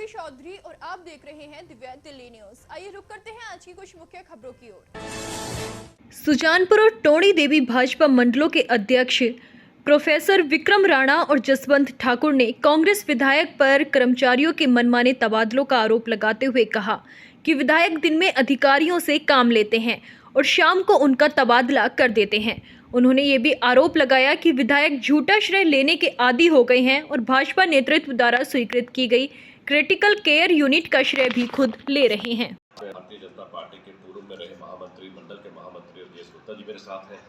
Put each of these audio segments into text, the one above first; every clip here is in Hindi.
रवि चौधरी और आप देख रहे हैं दिव्या दिल्ली न्यूज। आइए रुक करते हैं आज की कुछ मुख्य खबरों की ओर। सुजानपुर और टोणी देवी भाजपा मंडलों के अध्यक्ष प्रोफेसर विक्रम राणा और जसवंत ठाकुर ने कांग्रेस विधायक पर कर्मचारियों के मनमाने तबादलों का आरोप लगाते हुए कहा कि विधायक दिन में अधिकारियों से काम लेते हैं और शाम को उनका तबादला कर देते हैं। उन्होंने ये भी आरोप लगाया कि विधायक झूठा श्रेय लेने के आदी हो गए हैं और भाजपा नेतृत्व द्वारा स्वीकृत की गई क्रिटिकल केयर यूनिट का श्रेय भी खुद ले रहे हैं। भारतीय जनता पार्टी के पूर्व में रहे महामंत्री, मंडल के महामंत्री योगेश गुप्ता जी मेरे साथ हैं।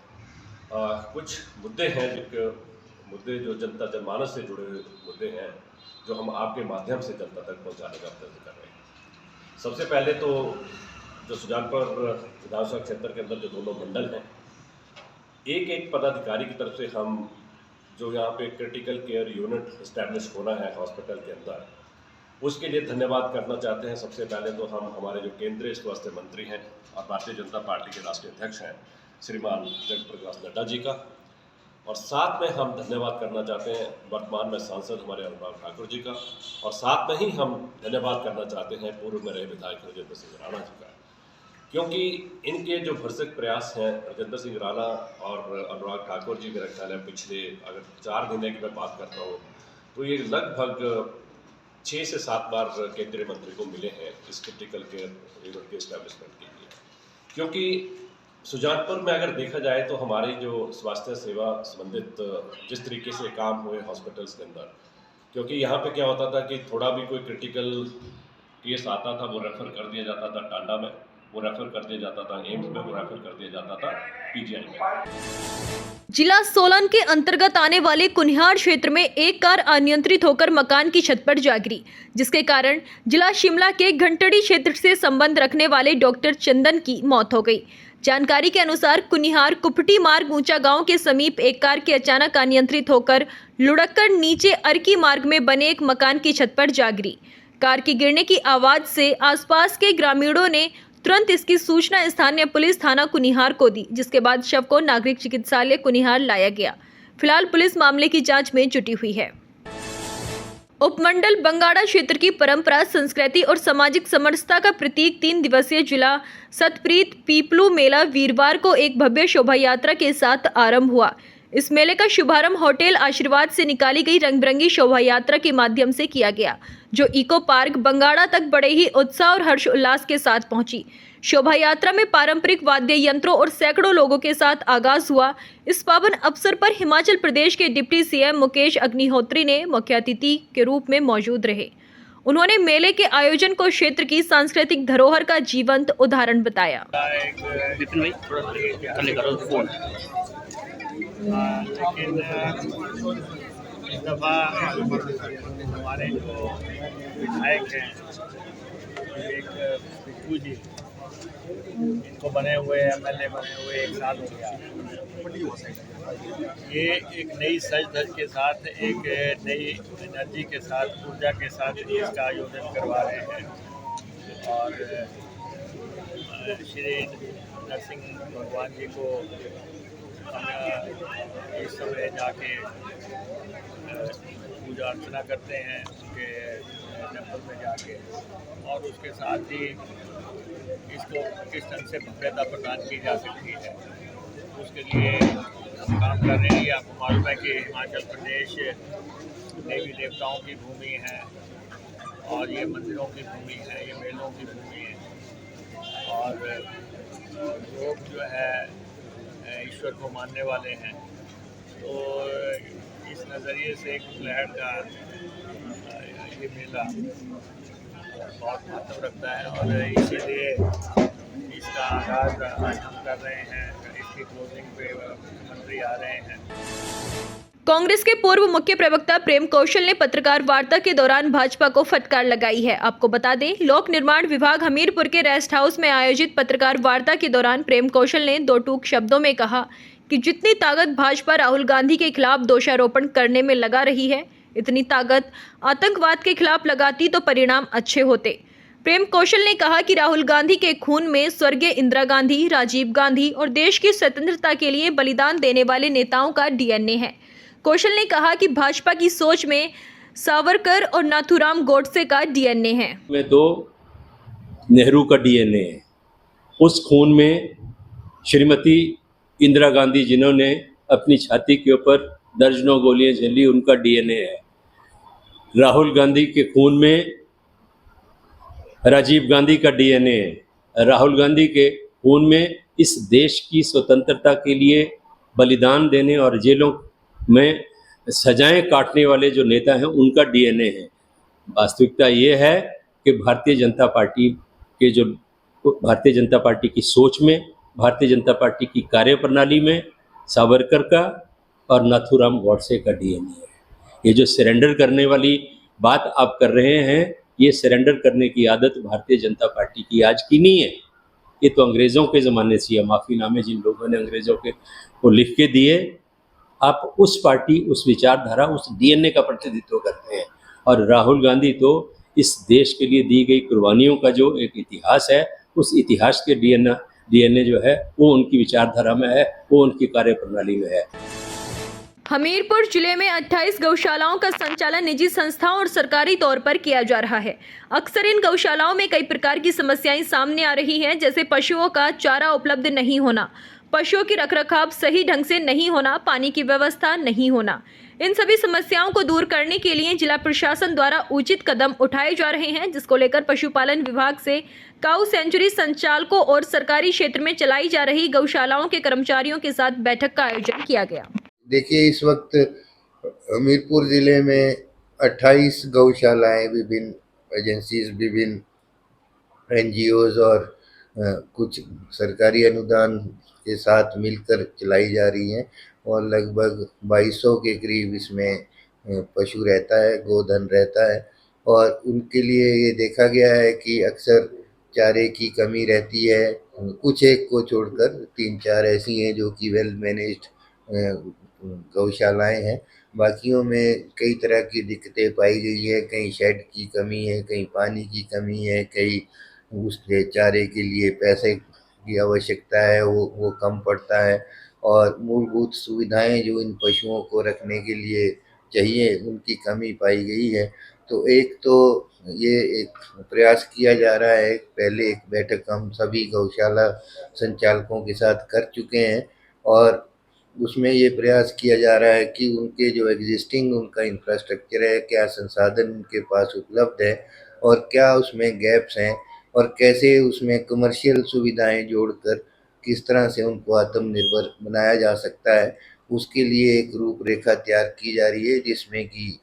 कुछ मुद्दे हैं जो जनता जनमानस से जुड़े हुए मुद्दे हैं जो हम आपके माध्यम से जनता तक पहुंचाने का प्रयत्न कर रहे हैं। सबसे पहले तो जो सुजानपुर विधानसभा क्षेत्र के अंदर जो दोनों मंडल हैं, एक पदाधिकारी की तरफ से हम जो यहाँ पे क्रिटिकल केयर यूनिट इस्टेब्लिश होना है हॉस्पिटल के अंदर, उसके लिए धन्यवाद करना चाहते हैं। सबसे पहले तो हम हमारे जो केंद्रीय स्वास्थ्य मंत्री हैं और भारतीय जनता पार्टी के राष्ट्रीय अध्यक्ष हैं श्रीमान जगत प्रकाश नड्डा जी का, और साथ में हम धन्यवाद करना चाहते हैं वर्तमान में सांसद हमारे अनुराग ठाकुर जी का, और साथ में ही हम धन्यवाद करना चाहते हैं पूर्व में रहे विधायक राजेंद्र सिंह राणा जी का, क्योंकि इनके जो भरसक प्रयास हैं राजेंद्र सिंह राणा और अनुराग ठाकुर जी, मेरा ख्याल है पिछले अगर 4 महीने की मैं बात करता हूँ तो ये लगभग 6 से 7 बार केंद्रीय मंत्री को मिले हैं इस क्रिटिकल केयर यूनिट के इस्टेब्लिशमेंट के लिए। क्योंकि सुजानपुर में अगर देखा जाए तो हमारी जो स्वास्थ्य सेवा संबंधित जिस तरीके से काम हुए हॉस्पिटल्स के अंदर, क्योंकि यहाँ पे क्या होता था कि थोड़ा भी कोई क्रिटिकल केस आता था वो रेफ़र कर दिया जाता था टांडा में, वो रेफ़र कर दिया जाता था एम्स में, वो रेफ़र कर दिया जाता था पीजीआई में। जिला सोलन के अंतर्गत आने वाले कुनिहार क्षेत्र में एक कार अनियंत्रित होकर मकान की छत पर जा गिरी, जिसके कारण जिला शिमला के घंटड़ी क्षेत्र से संबंध रखने वाले डॉक्टर चंदन की मौत हो गई। जानकारी के अनुसार कुनिहार कुपटी मार्ग ऊंचा गांव के समीप एक कार के अचानक अनियंत्रित होकर लुढ़ककर नीचे अर्की मार्ग में बने एक मकान की छत पर जा गिरी। कार के गिरने की आवाज से आसपास के ग्रामीणों ने तुरंत इसकी सूचना स्थानीय पुलिस थाना कुनिहार को दी, जिसके बाद शव को नागरिक चिकित्सालय कुनिहार लाया गया। फिलहाल पुलिस मामले की जांच में जुटी हुई है। उपमंडल बंगाड़ा क्षेत्र की परंपरा, संस्कृति और सामाजिक समरसता का प्रतीक 3 दिवसीय जिला सतप्रीत पीपलू मेला वीरवार को एक भव्य शोभा यात्रा के साथ आरंभ हुआ। इस मेले का शुभारंभ होटल आशीर्वाद से निकाली गई रंग-बिरंगी शोभा यात्रा के माध्यम से किया गया, जो इको पार्क बंगाड़ा तक बड़े ही उत्साह और हर्ष उल्लास के साथ पहुंची। शोभा यात्रा में पारंपरिक वाद्य यंत्रों और सैकड़ों लोगों के साथ आगाज हुआ। इस पावन अवसर पर हिमाचल प्रदेश के डिप्टी सीएम मुकेश अग्निहोत्री ने मुख्य अतिथि के रूप में मौजूद रहे। उन्होंने मेले के आयोजन को क्षेत्र की सांस्कृतिक धरोहर का जीवंत उदाहरण बताया। लेकिन इस दफ़ा हमारे जो विधायक हैं एक पिक्कू जी, इनको बने हुए एमएलए बने हुए 1 साल हो गया। ये एक नई सज धज के साथ, एक नई एनर्जी के साथ, ऊर्जा के साथ इसका आयोजन करवा रहे हैं, और श्री नरसिंह भगवान जी को इस समय जाके पूजा अर्चना करते हैं उनके टेम्पल में जाके, और उसके साथ ही इसको किस ढंग से भव्यता प्रदान की जा सकती है उसके लिए हम काम कर रहे हैं। आपको मालूम है कि हिमाचल प्रदेश देवी देवताओं की भूमि है, और ये मंदिरों की भूमि है, ये मेलों की भूमि है, और लोग जो है ईश्वर को मानने वाले हैं। तो इस नज़रिए से एक लहर का ये मेला बहुत महत्व रखता है, और इसीलिए इसका आगाज़ आज हम कर रहे हैं। इसकी क्लोजिंग पे मंत्री आ रहे हैं। कांग्रेस के पूर्व मुख्य प्रवक्ता प्रेम कौशल ने पत्रकार वार्ता के दौरान भाजपा को फटकार लगाई है। आपको बता दें, लोक निर्माण विभाग हमीरपुर के रेस्ट हाउस में आयोजित पत्रकार वार्ता के दौरान प्रेम कौशल ने 2 टूक शब्दों में कहा कि जितनी ताकत भाजपा राहुल गांधी के खिलाफ दोषारोपण करने में लगा रही है, इतनी ताकत आतंकवाद के खिलाफ लगाती तो परिणाम अच्छे होते। प्रेम कौशल ने कहा कि राहुल गांधी के खून में स्वर्गीय इंदिरा गांधी, राजीव गांधी और देश की स्वतंत्रता के लिए बलिदान देने वाले नेताओं का डीएनए है। कौशल ने कहा कि भाजपा की सोच में सावरकर और नाथूराम गोडसे का डीएनए है। में तो नेहरू का डीएनए है। उस खून में श्रीमती इंदिरा गांधी जिन्होंने अपनी छाती के ऊपर दर्जनों गोलियां झेली, उनका डीएनए है। राहुल गांधी के खून में राजीव गांधी का डीएनए है। राहुल गांधी के खून में इस देश की स्वतंत्रता के लिए बलिदान देने और जेलों में सजाएं काटने वाले जो नेता हैं, उनका डीएनए है। वास्तविकता ये है कि भारतीय जनता पार्टी की सोच में, भारतीय जनता पार्टी की कार्यप्रणाली में सावरकर का और नाथूराम गोडसे का डीएनए है। ये जो सरेंडर करने वाली बात आप कर रहे हैं, ये सरेंडर करने की आदत भारतीय जनता पार्टी की आज की नहीं है। ये तो अंग्रेज़ों के ज़माने से है। माफ़ीनामे जिन लोगों ने अंग्रेज़ों के को लिख के दिए, आप उस पार्टी, उस विचारधारा, उस डीएनए का प्रतिनिधित्व करते हैं। और राहुल गांधी तो इस देश के लिए दी गई कुर्बानियों का जो एक इतिहास है, उस इतिहास के डीएनए जो है वो उनकी विचारधारा में है, वो उनकी कार्यप्रणाली में है। हमीरपुर जिले में 28 गौशालाओं का संचालन निजी संस्थाओं और सरकारी तौर पर किया जा रहा है। अक्सर इन गौशालाओं में कई प्रकार की समस्याएं सामने आ रही हैं, जैसे पशुओं का चारा उपलब्ध नहीं होना, पशुओं की रखरखाव सही ढंग से नहीं होना, पानी की व्यवस्था नहीं होना। इन सभी समस्याओं को दूर करने के लिए जिला प्रशासन द्वारा उचित कदम उठाए जा रहे हैं, जिसको लेकर पशुपालन विभाग से काऊ सेंचुरी संचालकों और सरकारी क्षेत्र में चलाई जा रही गौशालाओं के कर्मचारियों के साथ बैठक का आयोजन किया गया। देखिए, इस वक्त हमीरपुर ज़िले में 28 गौशालाएँ विभिन्न एजेंसीज, विभिन्न एनजीओज और कुछ सरकारी अनुदान के साथ मिलकर चलाई जा रही हैं और लगभग 2200 के करीब इसमें पशु रहता है, गोधन रहता है। और उनके लिए ये देखा गया है कि अक्सर चारे की कमी रहती है। कुछ एक को छोड़कर 3-4 ऐसी हैं जो कि वेल मैनेज्ड गौशालाएँ हैं। बाकियों में कई तरह की दिक्कतें पाई गई है। कहीं शेड की कमी है, कहीं पानी की कमी है, कहीं उसके चारे के लिए पैसे की आवश्यकता है, वो कम पड़ता है। और मूलभूत सुविधाएं जो इन पशुओं को रखने के लिए चाहिए, उनकी कमी पाई गई है। तो एक तो ये एक प्रयास किया जा रहा है। पहले एक बैठक हम सभी गौशाला संचालकों के साथ कर चुके हैं और उसमें ये प्रयास किया जा रहा है कि उनके जो एग्जिस्टिंग उनका इंफ्रास्ट्रक्चर है, क्या संसाधन उनके पास उपलब्ध है और क्या उसमें गैप्स हैं और कैसे उसमें कमर्शियल सुविधाएं जोड़कर किस तरह से उनको आत्मनिर्भर बनाया जा सकता है। उसके लिए एक रूपरेखा तैयार की जा रही है, जिसमें कि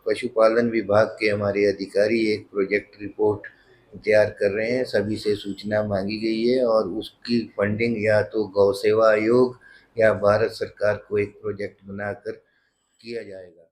पशुपालन विभाग के हमारे अधिकारी एक प्रोजेक्ट रिपोर्ट तैयार कर रहे हैं। सभी से सूचना मांगी गई है और उसकी फंडिंग या तो गौ सेवा आयोग या भारत सरकार को एक प्रोजेक्ट बनाकर किया जाएगा।